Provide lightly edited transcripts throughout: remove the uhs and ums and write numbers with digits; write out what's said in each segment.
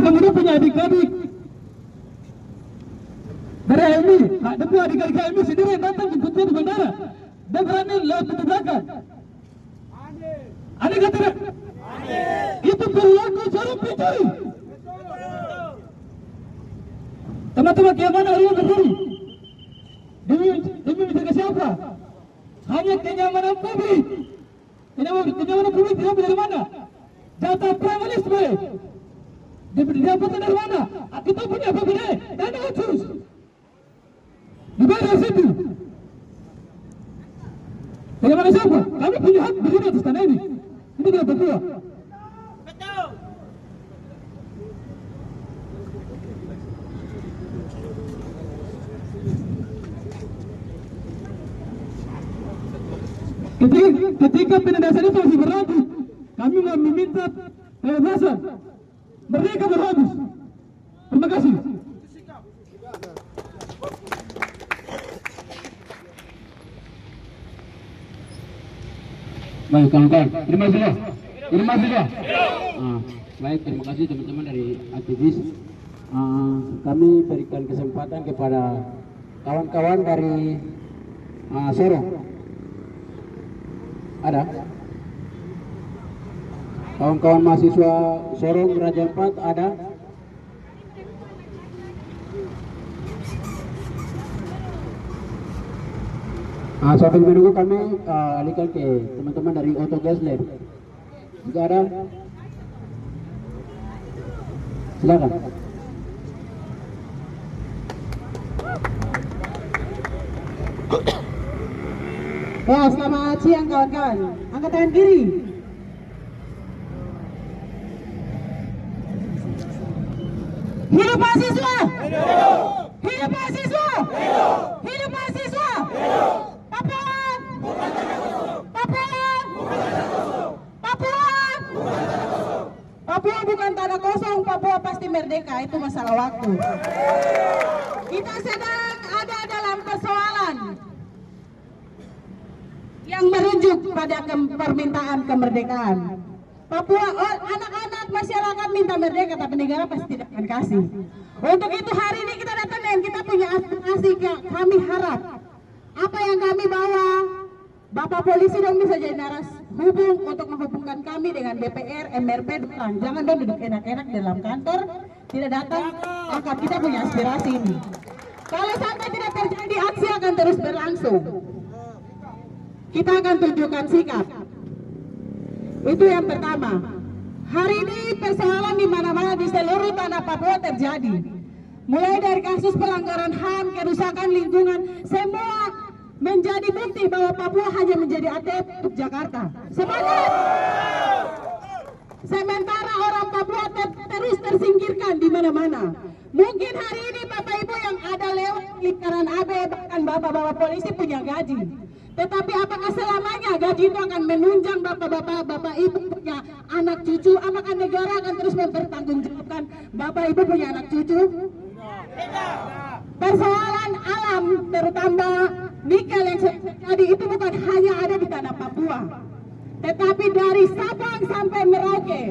kemudian punya adik-adik dari HMI, tapi adik-adik HMI sendiri datang jemputnya di bandara dan berani lewat pintu belakang. Aneh kata tidak? Itu perilaku seorang pencuri. Teman-teman, keamanan hari ini berdiri demi menjaga siapa? Hanya kenyamanan publik. Kenyamanan publik didapat dari mana? Data premanisme didapatkan dari mana? Kita punya APBD, dana khusus dibayar dari situ. Bagaimana siapa? Kami punya hak berdiri atas tanah ini. Ini tidak berdua. Betul. Ketika penindasan itu masih berlanjut, kami meminta kebebasan. Mereka berhabis. Terima kasih. Baik kawan-kawan, terima kasih. Baik, terima kasih teman-teman dari aktivis. Kami berikan kesempatan kepada kawan-kawan dari Sorong. Ada? Kawan-kawan mahasiswa Sorong Raja 4 ada? Sambil menunggu kami alihkan ke teman-teman dari Auto Gas Lab. Jika ada, silakan. Ya, selamat siang kawan-kawan. Angkat tangan kiri. Hidup mahasiswa! Hidup mahasiswa! Hidup mahasiswa! Papua! Papua! Papua! Papua bukan tanah kosong, Papua pasti merdeka, itu masalah waktu. Kita sedang ada dalam persoalan yang merujuk pada permintaan kemerdekaan. Papua, anak-anak masyarakat minta merdeka, tapi negara pasti tidak akan kasih. Untuk itu hari ini kita datang dan kita punya aspirasi. Kami harap apa yang kami bawa, Bapak Polisi dong bisa jadi naras hubung untuk menghubungkan kami dengan DPR, MRP, Dulang. Jangan dong duduk enak-enak di dalam kantor, tidak datang, angkat kita punya aspirasi ini. Kalau sampai tidak terjadi, aksi akan terus berlangsung. Kita akan tunjukkan sikap. Itu yang pertama. Hari ini persoalan di mana-mana di seluruh tanah Papua terjadi. Mulai dari kasus pelanggaran HAM, kerusakan lingkungan, semua menjadi bukti bahwa Papua hanya menjadi ATM untuk Jakarta. Semangat! Sementara orang Papua terus tersingkirkan di mana-mana. Mungkin hari ini Bapak Ibu yang ada lewat lingkaran AB, bahkan Bapak-Bapak polisi punya gaji. Tetapi apakah selamanya gaji itu akan menunjang Bapak-Bapak, Bapak Ibu punya anak cucu? Apakah negara akan terus mempertanggungjawabkan Bapak Ibu punya anak cucu? Persoalan alam, terutama nikel yang terjadi itu bukan hanya ada di tanah Papua, tetapi dari Sabang sampai Merauke,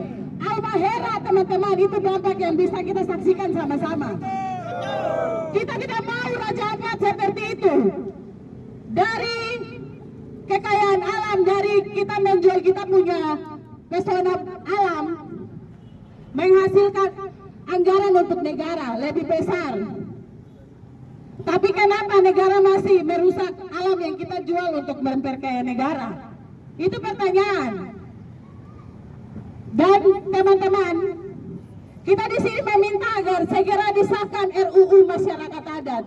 Halmahera teman-teman, itu dampak yang bisa kita saksikan sama-sama. Kita tidak mau Raja Ampat seperti itu. Dari kekayaan alam, dari kita menjual kita punya pesona alam, menghasilkan anggaran untuk negara lebih besar. Tapi kenapa negara masih merusak alam yang kita jual untuk memperkaya negara? Itu pertanyaan. Dan teman-teman, kita di sini meminta agar segera disahkan RUU masyarakat adat.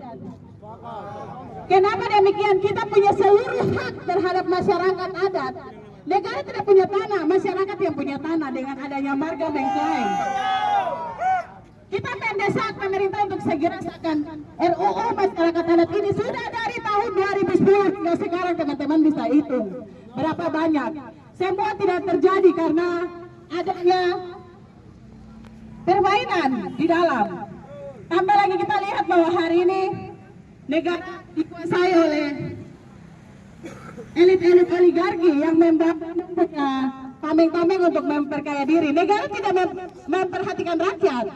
Kenapa demikian? Kita punya seluruh hak terhadap masyarakat adat. Negara tidak punya tanah, masyarakat yang punya tanah dengan adanya marga mengklaim. Kita mendesak pemerintah untuk segera sahkan RUU masyarakat adat ini. Sudah dari tahun 2010 hingga sekarang teman-teman bisa hitung berapa banyak. Semua tidak terjadi karena adanya permainan di dalam. Tambah lagi kita lihat bahwa hari ini negara dikuasai oleh elit-elit oligarki yang membangun punya tameng-tameng untuk memperkaya diri. Negara tidak memperhatikan rakyat,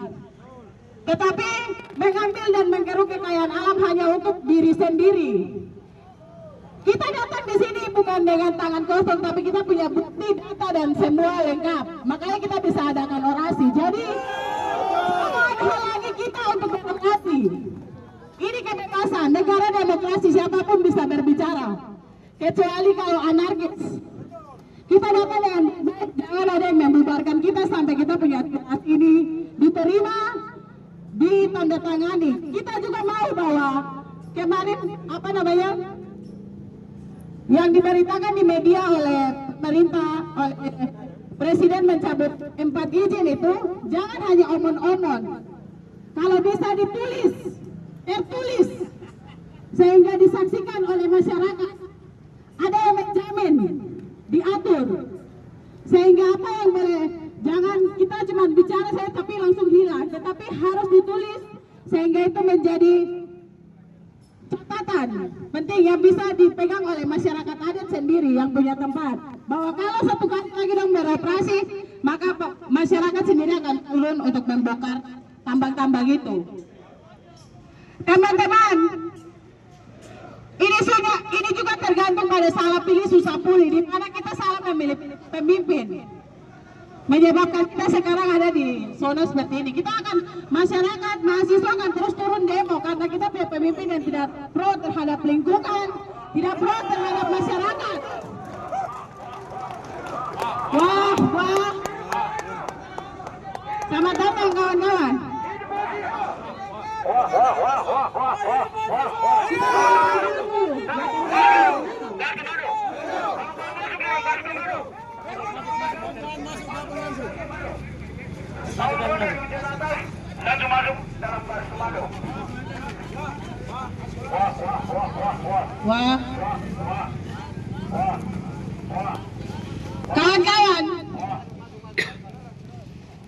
tetapi mengambil dan menggeruk kekayaan alam hanya untuk diri sendiri. Kita datang di sini bukan dengan tangan kosong, tapi kita punya bukti, data dan semua lengkap. Makanya kita bisa adakan orasi. Jadi jangan halangi kita untuk demokrasi. Ini kebebasan, negara demokrasi, siapapun bisa berbicara. Kecuali kalau anarkis. Kita datang dengan baik, jangan ada yang membubarkan kita sampai kita punya aspirasi ini diterima, ditandatangani. Kita juga mau bahwa kemarin yang diberitakan di media oleh pemerintah, oleh Presiden mencabut 4 izin itu, jangan hanya omong-omong. Kalau bisa ditulis, tertulis, sehingga disaksikan oleh masyarakat, ada yang menjamin, diatur, sehingga apa yang boleh, jangan kita cuma bicara saya tapi langsung hilang, tetapi harus ditulis, sehingga itu menjadi catatan penting yang bisa dipegang oleh masyarakat adat sendiri yang punya tempat, bahwa kalau satu kali lagi dong beroperasi, maka masyarakat sendiri akan turun untuk membongkar tambang-tambang itu. Teman-teman, ini juga tergantung pada salah pilih susah pulih, di mana kita salah memilih pemimpin, menyebabkan kita sekarang ada di zona seperti ini. Kita akan, masyarakat, mahasiswa akan terus turun demo karena kita punya pemimpin yang tidak pro terhadap lingkungan, tidak pro terhadap masyarakat. Wah, selamat datang kawan-kawan. Wah, kawan-kawan,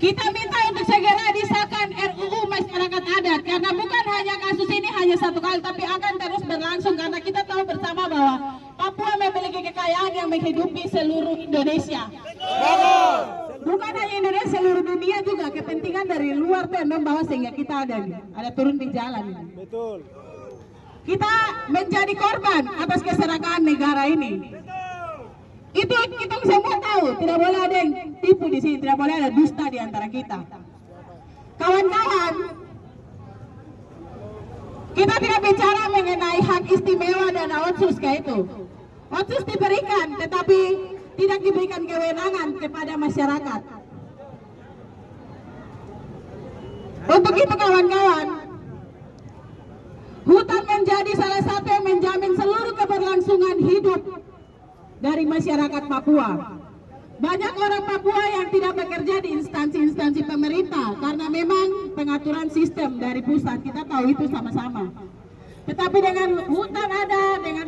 kita minta untuk segera disahkan RUU masyarakat adat, karena bukan hanya kasus ini hanya satu kali, tapi akan terus berlangsung karena kita tahu bersama bahwa Papua memiliki kekayaan yang menghidupi seluruh Indonesia. Bukan hanya Indonesia, seluruh dunia juga. Kepentingan dari luar tuh yang membawa sehingga kita ada turun di jalan. Betul. Kita menjadi korban atas keserakahan negara ini. Itu kita semua tahu. Tidak boleh ada yang tipu di sini, tidak boleh ada dusta di antara kita. Kawan-kawan, kita tidak bicara mengenai hak istimewa dan otsus kayak itu. Otsus diberikan, tetapi tidak diberikan kewenangan kepada masyarakat. Untuk itu kawan-kawan, hutan menjadi salah satu yang menjamin seluruh keberlangsungan hidup dari masyarakat Papua. Banyak orang Papua yang tidak bekerja di instansi-instansi pemerintah karena memang pengaturan sistem dari pusat, kita tahu itu sama-sama. Tetapi dengan hutan ada, dengan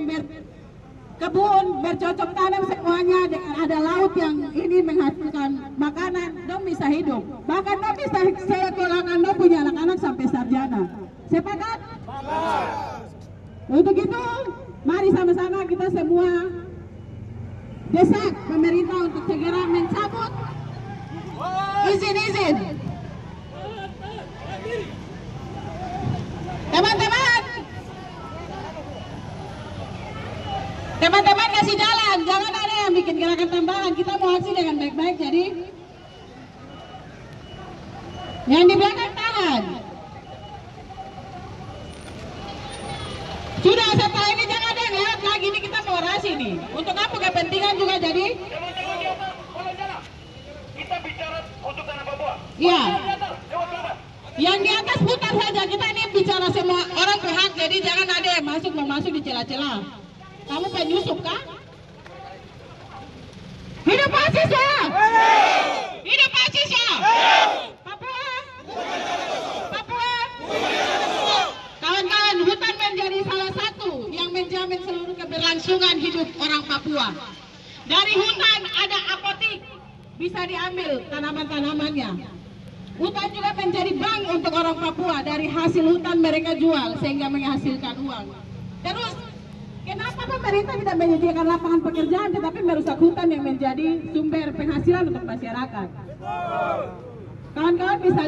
kebun, bercocok tanam semuanya, dengan ada laut yang ini menghasilkan makanan, dong bisa hidup. Bahkan dong bisa sekolahkan, dong punya anak-anak sampai sarjana. Sepakat? Untuk itu, mari sama-sama kita semua desak pemerintah untuk segera mencabut izin-izin. Teman-teman kasih jalan, jangan ada yang bikin gerakan tambahan. Kita mau aksi dengan baik-baik, jadi yang di belakang tahan. Sudah, setelah ini jangan ada yang lewat lagi, ini kita mau orasi nih. Untuk apa kepentingan juga jadi? Kita bicara untuk tanah Papua. Iya. Yang di atas putar saja, kita ini bicara semua orang berhak, jadi jangan ada yang masuk di celah-celah. Kamu penyusup kah? Hidup mahasiswa! Hidup mahasiswa! Papua! Papua! Kawan-kawan, hutan menjadi salah satu yang menjamin seluruh keberlangsungan hidup orang Papua. Dari hutan ada apotik, bisa diambil tanaman-tanamannya. Hutan juga menjadi bank untuk orang Papua. Dari hasil hutan mereka jual sehingga menghasilkan uang. Terus Kenapa pemerintah tidak menyediakan lapangan pekerjaan tetapi merusak hutan yang menjadi sumber penghasilan untuk masyarakat? Kawan-kawan bisa